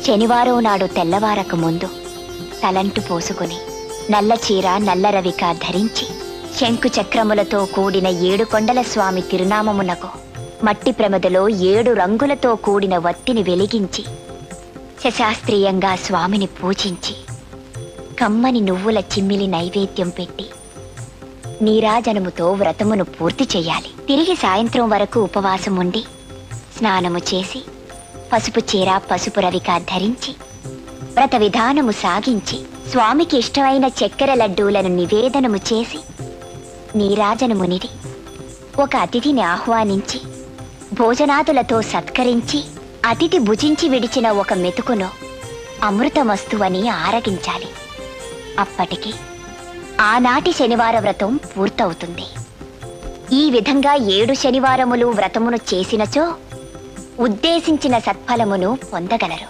శనివారం నాడు తెల్లవారక ముందు తలంటు పోసుకుని నల్ల చీర నల్ల రవిక ధరించి శంకు చక్రములతో కూడిన 7 కొండల స్వామి తిరునామమునకు మట్టి ప్రమదలో 7 రంగులతో కూడిన వత్తిని వెలిగించి శశాస్త్రీయంగా స్వామిని పూజించి కమ్మని నువ్వుల చిమ్మిలి నైవేద్యం పెట్టి నీరాజనముతో వ్రతమును పూర్తి చెయ్యాలి. తిరిగి సాయంత్రం వరకు ఉపవాసం ఉండి స్నానము చేసి పసుపు చీర పసుపు రవిక ధరించి వ్రత విధానము సాగించి స్వామికి ఇష్టమైన చక్కెర లడ్డూలను నివేదనము చేసి నీరాజనమునిది ఒక అతిథిని ఆహ్వానించి భోజనాదులతో సత్కరించి అతిథి భుజించి విడిచిన ఒక మెతుకును అమృతమస్తువని ఆరగించాలి. అప్పటికి ఆనాటి శనివార వ్రతం పూర్తవుతుంది. ఈ విధంగా 7 శనివారములు వ్రతమును చేసినచో ఉద్దేశించిన సత్ఫలమును పొందగలరు.